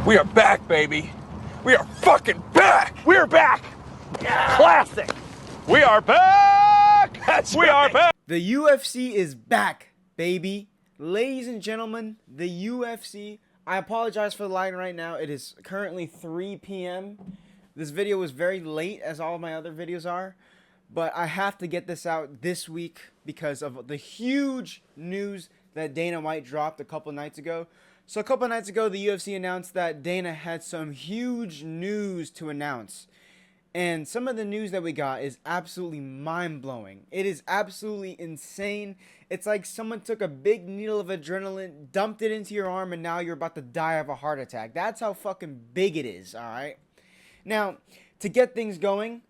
We are back, baby. We are fucking back. We're back. Yeah. Classic. We are back. We are back. The UFC is back, baby. Ladies and gentlemen, the UFC. I apologize for the line right now. It is currently 3 p.m. This video was very late, as all of my other videos are. But I have to get this out this week because of the huge news that Dana White dropped a couple nights ago. So a couple nights ago, the UFC announced that Dana had some huge news to announce. And some of the news that we got is absolutely mind-blowing. It is absolutely insane. It's like someone took a big needle of adrenaline, dumped it into your arm, and now you're about to die of a heart attack. That's how fucking big it is, alright? Now, to get things going,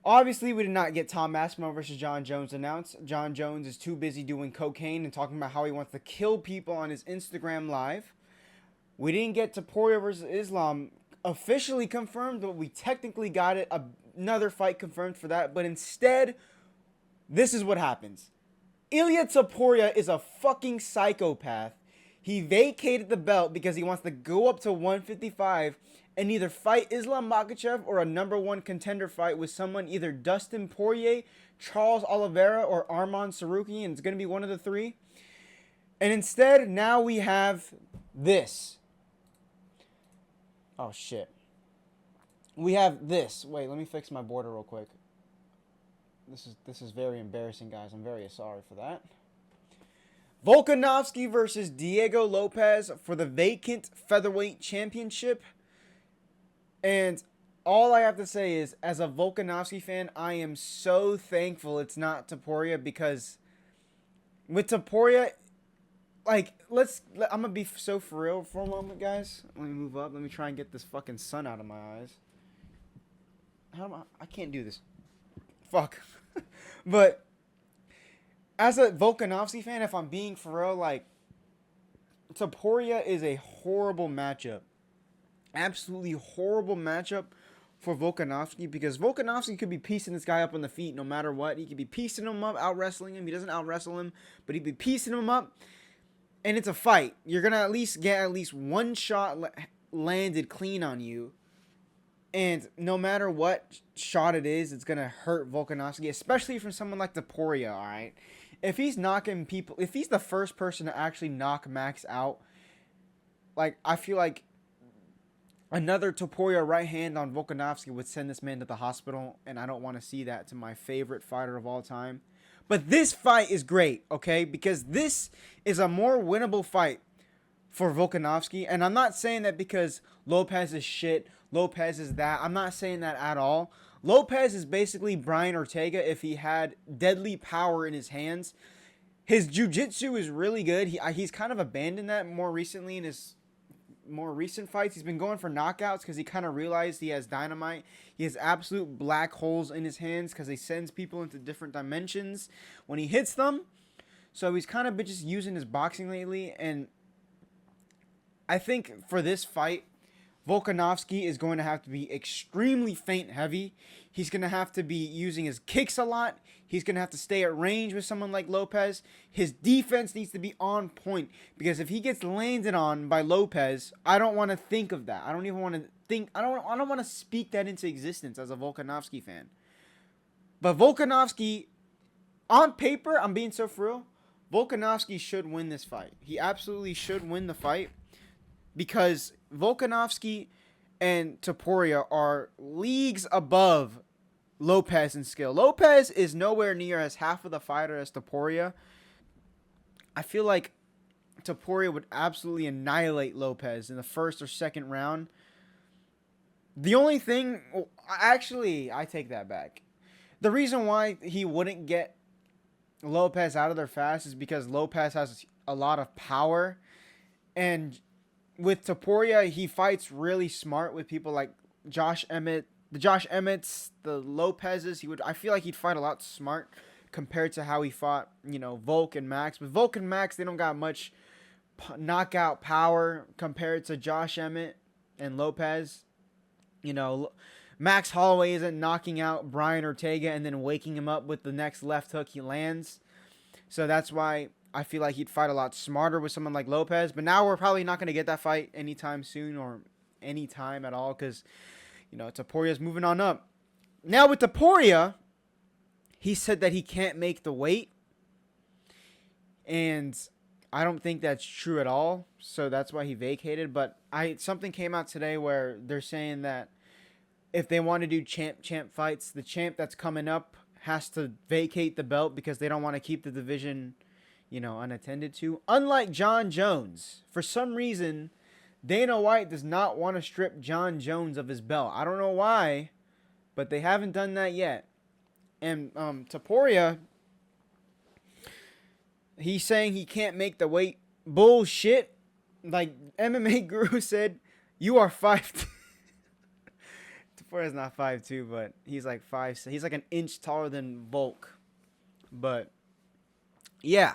obviously we did not get Tom Aspinall versus John Jones announced. John Jones is too busy doing cocaine and talking about how he wants to kill people on his Instagram Live. We didn't get Topuria versus Islam officially confirmed, but we technically got it, another fight confirmed for that. But instead, this is what happens. Ilia Topuria is a fucking psychopath. He vacated the belt because he wants to go up to 155 and either fight Islam Makhachev or a number one contender fight with someone, either Dustin Poirier, Charles Oliveira, or Arman Sarukian. And it's going to be one of the three. And instead, now we have this. Oh, shit. We have this. Wait, let me fix my border real quick. This is very embarrassing, guys. I'm very sorry for that. Volkanovski versus Diego Lopez for the vacant featherweight championship. And all I have to say is, as a Volkanovski fan, I am so thankful it's not Topuria, because with Topuria, like, I'm gonna be so for real for a moment, guys. Let me move up. Let me try and get this fucking sun out of my eyes. I can't do this. Fuck. But as a Volkanovski fan, if I'm being for real, like, Topuria is a horrible matchup. Absolutely horrible matchup for Volkanovski, because Volkanovski could be piecing this guy up on the feet no matter what. He could be piecing him up, out-wrestling him. He doesn't out-wrestle him, but he'd be piecing him up. And it's a fight. You're going to at least get one shot landed clean on you. And no matter what shot it is, it's going to hurt Volkanovski, especially from someone like Topuria, all right? If he's knocking people, if he's the first person to actually knock Max out, like, I feel like another Topuria right hand on Volkanovski would send this man to the hospital, and I don't want to see that to my favorite fighter of all time. But this fight is great, okay? Because this is a more winnable fight for Volkanovski. And I'm not saying that because Lopez is shit, Lopez is that. I'm not saying that at all. Lopez is basically Brian Ortega if he had deadly power in his hands. His jiu-jitsu is really good. He's kind of abandoned that more recently in his more recent fights. He's been going for knockouts because he kind of realized he has dynamite. He has absolute black holes in his hands because he sends people into different dimensions when he hits them. So he's kind of been just using his boxing lately. And I think for this fight, Volkanovski is going to have to be extremely feint heavy. He's going to have to be using his kicks a lot. He's going to have to stay at range with someone like Lopez. His defense needs to be on point, because if he gets landed on by Lopez, I don't want to think of that. I don't even want to think. I don't want to speak that into existence as a Volkanovski fan. But Volkanovski, on paper, I'm being so for real, Volkanovski should win this fight. He absolutely should win the fight, because Volkanovski and Topuria are leagues above Lopez in skill. Lopez is nowhere near as half of the fighter as Topuria. I feel like Topuria would absolutely annihilate Lopez in the first or second round. The only thing, actually, I take that back. The reason why he wouldn't get Lopez out of there fast is because Lopez has a lot of power, and with Topuria, he fights really smart with people like Josh Emmett, the Josh Emmetts, the Lopez's. I feel like he'd fight a lot smart compared to how he fought, Volk and Max. But Volk and Max, they don't got much knockout power compared to Josh Emmett and Lopez. Max Holloway isn't knocking out Brian Ortega and then waking him up with the next left hook he lands. So that's why I feel like he'd fight a lot smarter with someone like Lopez. But now we're probably not going to get that fight anytime soon or any time at all because, Toporia's moving on up. Now with Topuria, he said that he can't make the weight. And I don't think that's true at all. So that's why he vacated. But something came out today where they're saying that if they want to do champ fights, the champ that's coming up has to vacate the belt because they don't want to keep the division, unattended to. Unlike John Jones, for some reason, Dana White does not want to strip John Jones of his belt. I don't know why, but they haven't done that yet. And Topuria, he's saying he can't make the weight. Bullshit. Like MMA Guru said, you are 5'2". Topuria's not 5'2", but he's like 5'6". He's like an inch taller than Volk. But yeah,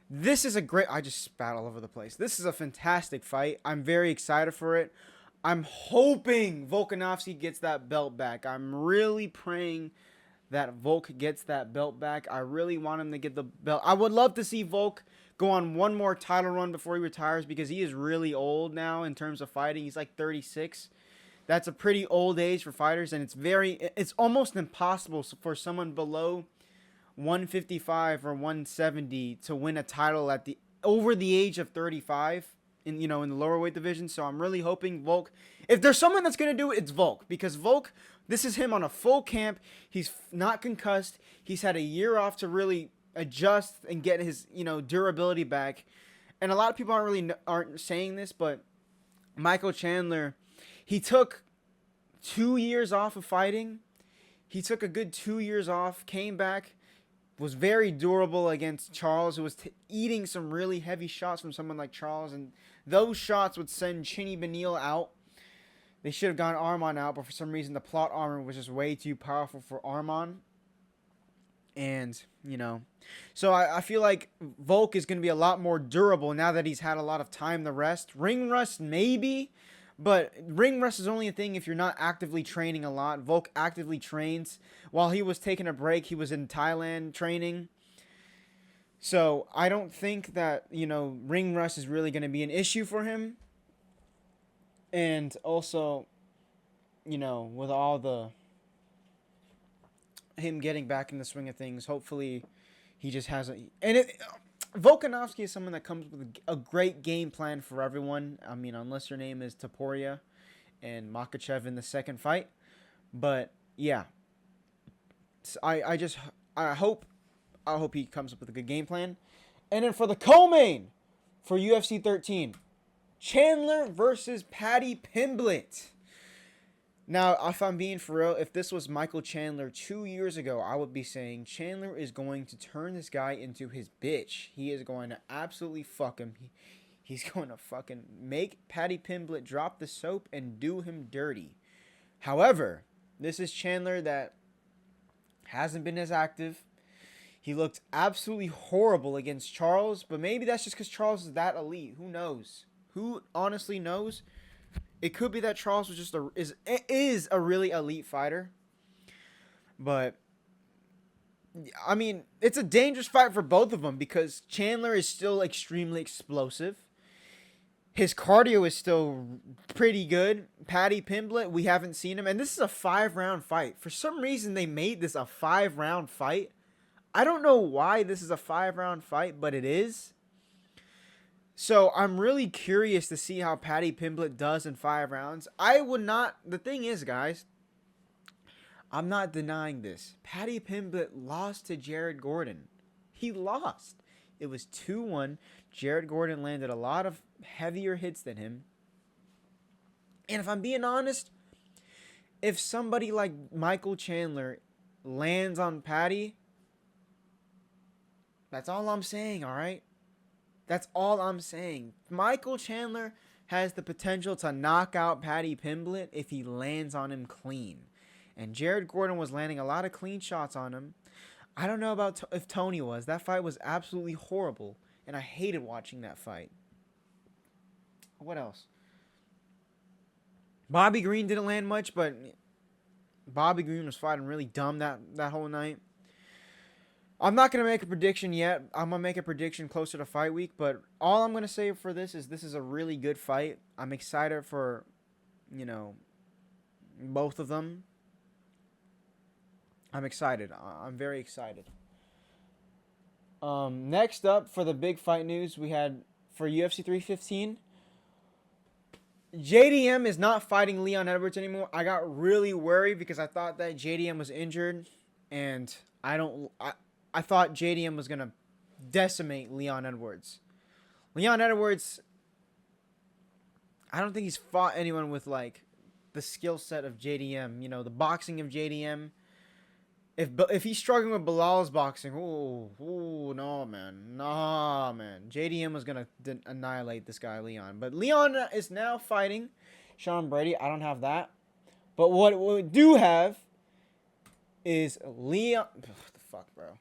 this is a great. I just spat all over the place. This is a fantastic fight. I'm very excited for it. I'm hoping Volkanovski gets that belt back. I'm really praying that Volk gets that belt back. I really want him to get the belt. I would love to see Volk go on one more title run before he retires because he is really old now in terms of fighting. He's like 36. That's a pretty old age for fighters, and it's almost impossible for someone below 155 or 170 to win a title over the age of 35 in the lower weight division. So I'm really hoping Volk, if there's someone that's going to do it, it's Volk, because Volk, this is him on a full camp. He's not concussed. He's had a year off to really adjust and get his, durability back. And a lot of people aren't saying this, but Michael Chandler, he took 2 years off of fighting. He took a good 2 years off, came back, was very durable against Charles, who was eating some really heavy shots from someone like Charles, and those shots would send Chinny Beneil out. They should have gone Arman out, but for some reason the plot armor was just way too powerful for Arman. And, so I feel like Volk is going to be a lot more durable now that he's had a lot of time to rest. Ring rust, maybe, but ring rust is only a thing if you're not actively training a lot. Volk actively trains. While he was taking a break, he was in Thailand training. So I don't think that, ring rust is really going to be an issue for him. And also, with all him getting back in the swing of things, hopefully he just has Volkanovski is someone that comes with a great game plan for everyone. I mean, unless your name is Topuria and Makhachev in the second fight. But yeah, I hope he comes up with a good game plan. And then for the co-main for UFC 13, Chandler versus Paddy Pimblett. Now, if I'm being for real, if this was Michael Chandler 2 years ago, I would be saying Chandler is going to turn this guy into his bitch. He is going to absolutely fuck him. He's going to fucking make Paddy Pimblett drop the soap and do him dirty. However, this is Chandler that hasn't been as active. He looked absolutely horrible against Charles, but maybe that's just because Charles is that elite. Who knows? Who honestly knows? It could be that Charles was just is a really elite fighter. But I mean, it's a dangerous fight for both of them because Chandler is still extremely explosive. His cardio is still pretty good. Paddy Pimblett, we haven't seen him, and this is a 5-round fight. For some reason, they made this a 5-round fight. I don't know why this is a 5-round fight, but it is. So I'm really curious to see how Paddy Pimblett does in 5 rounds. The thing is, guys, I'm not denying this. Paddy Pimblett lost to Jared Gordon. He lost. It was 2-1. Jared Gordon landed a lot of heavier hits than him. And if I'm being honest, if somebody like Michael Chandler lands on Paddy, that's all I'm saying, all right? That's all I'm saying. Michael Chandler has the potential to knock out Paddy Pimblett if he lands on him clean. And Jared Gordon was landing a lot of clean shots on him. I don't know about if Tony was. That fight was absolutely horrible. And I hated watching that fight. What else? Bobby Green didn't land much, but Bobby Green was fighting really dumb that whole night. I'm not going to make a prediction yet. I'm going to make a prediction closer to fight week. But all I'm going to say for this is a really good fight. I'm excited for, you know, both of them. I'm excited. I'm very excited. Next up for the big fight news we had for UFC 315. JDM is not fighting Leon Edwards anymore. I got really worried because I thought that JDM was injured, and I thought JDM was gonna decimate Leon Edwards. Leon Edwards, I don't think he's fought anyone with like the skill set of JDM. You know, the boxing of JDM. If he's struggling with Bilal's boxing, no man. JDM was gonna annihilate this guy Leon, but Leon is now fighting Sean Brady. I don't have that, but what we do have is Leon. What the fuck, bro?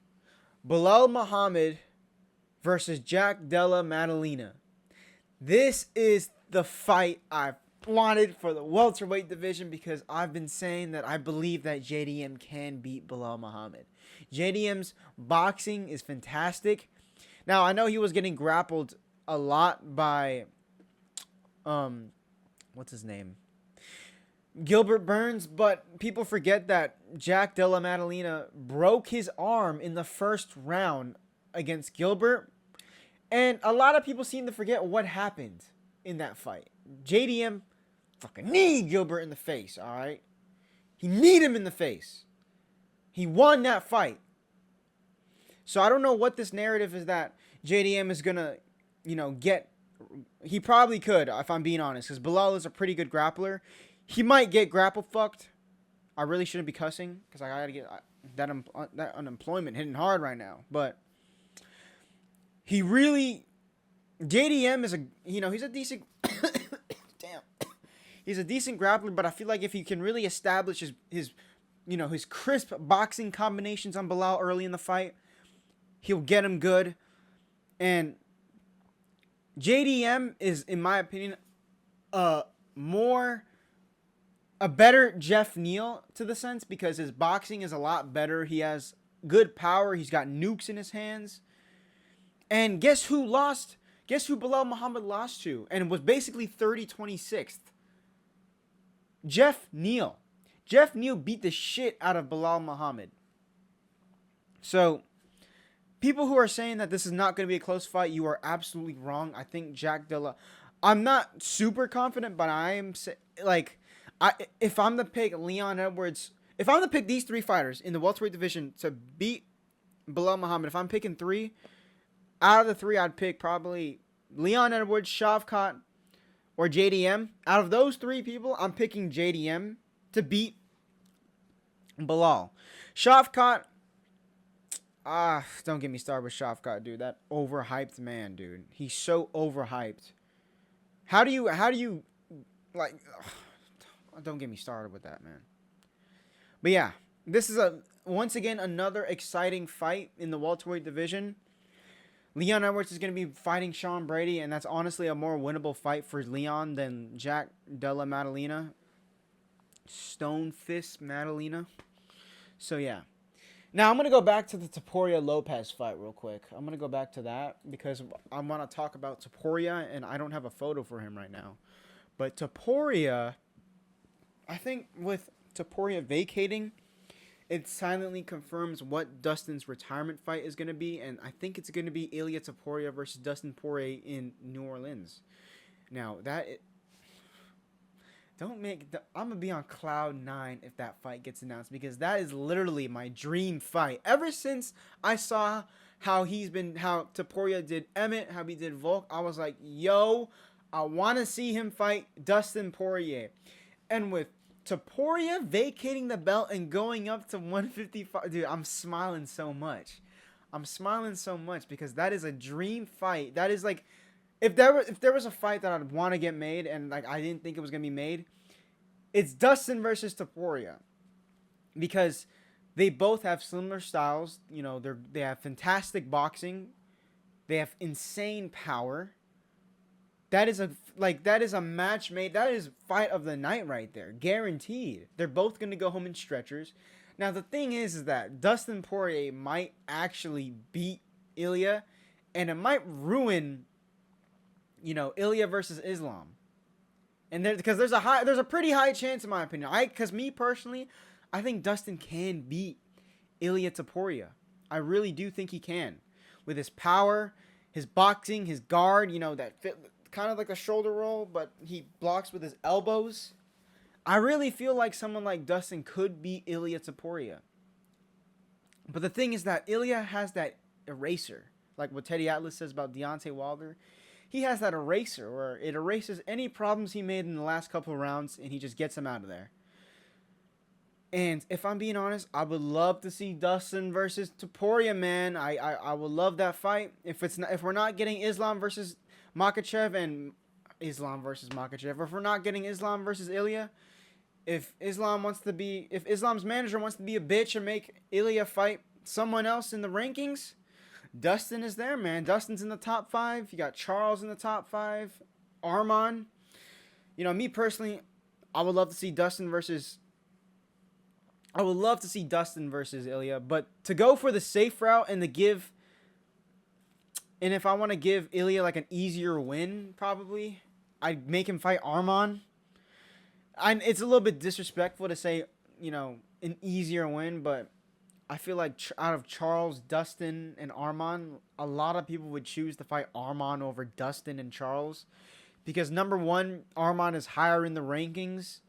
Bilal Muhammad versus Jack Della Maddalena. This is the fight I've wanted for the welterweight division because I've been saying that I believe that JDM can beat Bilal Muhammad. JDM's boxing is fantastic. Now, I know he was getting grappled a lot by what's his name? Gilbert Burns, but people forget that Jack Della Maddalena broke his arm in the first round against Gilbert. And a lot of people seem to forget what happened in that fight. JDM fucking kneed Gilbert in the face, all right? He kneed him in the face. He won that fight. So I don't know what this narrative is that JDM is going to, get. He probably could, if I'm being honest, because Bilal is a pretty good grappler. He might get grapple fucked. I really shouldn't be cussing because I got to get that unemployment hitting hard right now. But he really, JDM is he's a decent, damn. He's a decent grappler, but I feel like if he can really establish his crisp boxing combinations on Bilal early in the fight, he'll get him good. And JDM is, in my opinion, a better Jeff Neal to the sense because his boxing is a lot better. He has good power. He's got nukes in his hands. And guess who lost? Guess who Bilal Muhammad lost to? And was basically 26th. Jeff Neal. Jeff Neal beat the shit out of Bilal Muhammad. So, people who are saying that this is not going to be a close fight, you are absolutely wrong. I think I'm not super confident, but I am if I'm to pick Leon Edwards, if I'm to pick these three fighters in the welterweight division to beat Bilal Muhammad, if I'm picking three, out of the three, I'd pick probably Leon Edwards, Shavkat, or JDM. Out of those three people, I'm picking JDM to beat Bilal. Shavkat, don't get me started with Shavkat, dude. That overhyped man, dude. He's so overhyped. How do you like? Don't get me started with that, man. But yeah, this is once again another exciting fight in the welterweight division. Leon Edwards is going to be fighting Sean Brady, and that's honestly a more winnable fight for Leon than Jack Della Maddalena. Stone Fist Maddalena. So yeah. Now I'm going to go back to the Topuria Lopez fight real quick. I'm going to go back to that because I want to talk about Topuria, and I don't have a photo for him right now. But Topuria, I think with Topuria vacating, it silently confirms what Dustin's retirement fight is going to be, and I think it's going to be Ilia Topuria versus Dustin Poirier in New Orleans. Now, I'm going to be on cloud 9 if that fight gets announced, because that is literally my dream fight. Ever since I saw how Topuria did Emmett, how he did Volk, I was like, yo, I want to see him fight Dustin Poirier. And with Topuria vacating the belt and going up to 155, dude, I'm smiling so much. Because that is a dream fight. That is like, if there was a fight that I'd want to get made and like I didn't think it was gonna be made, it's Dustin versus Topuria, because they both have similar styles. They have fantastic boxing, they have insane power. That is a match made. That is fight of the night right there, guaranteed. They're both gonna go home in stretchers. Now the thing is that Dustin Poirier might actually beat Ilya, and it might ruin, Ilya versus Islam. And because there's a pretty high chance in my opinion. Because me personally, I think Dustin can beat Ilya Taporia. I really do think he can, with his power, his boxing, his guard. That fit kind of like a shoulder roll, but he blocks with his elbows. I really feel like someone like Dustin could beat Ilya Taporia. But the thing is that Ilya has that eraser, like what Teddy Atlas says about Deontay Wilder. He has that eraser where it erases any problems he made in the last couple of rounds, and he just gets them out of there. And if I'm being honest, I would love to see Dustin versus Topuria, man. I would love that fight. If we're not getting Islam versus Makhachev and Islam versus Makhachev, or if we're not getting Islam versus Ilya, if Islam's manager wants to be a bitch and make Ilya fight someone else in the rankings, Dustin is there, man. Dustin's in the top 5. You got Charles in the top 5. Arman. Me personally, I would love to see Dustin versus Ilya, but to go for the safe route and if I want to give Ilya like an easier win, probably I'd make him fight Arman. It's a little bit disrespectful to say, an easier win, but I feel like out of Charles, Dustin, and Arman, a lot of people would choose to fight Arman over Dustin and Charles, because number one, Arman is higher in the rankings.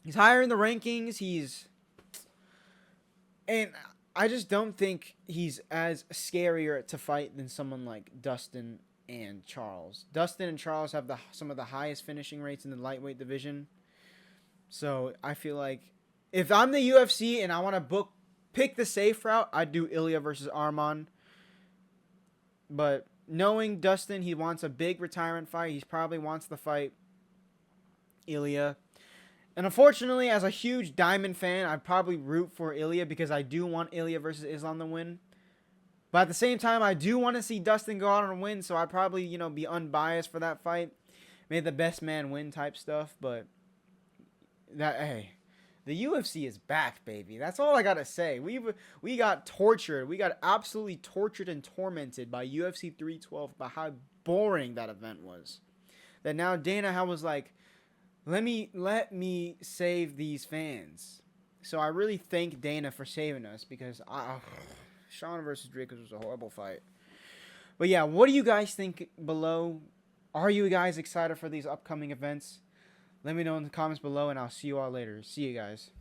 He's higher in the rankings. And I just don't think he's as scarier to fight than someone like Dustin and Charles. Dustin and Charles have some of the highest finishing rates in the lightweight division. So I feel like if I'm the UFC and I want to pick the safe route, I'd do Ilya versus Arman. But knowing Dustin, he wants a big retirement fight. He probably wants to fight Ilya. And unfortunately, as a huge Diamond fan, I'd probably root for Ilya because I do want Ilya versus Islam to win. But at the same time, I do want to see Dustin go out and win, so I'd probably, be unbiased for that fight. May the best man win type stuff, but the UFC is back, baby. That's all I got to say. We got tortured. We got absolutely tortured and tormented by UFC 312 about how boring that event was. That now Dana was like, let me save these fans. So I really thank Dana for saving us, because Sean versus Dricus was a horrible fight. But yeah, what do you guys think below? Are you guys excited for these upcoming events? Let me know in the comments below, and I'll see you all later. See you guys.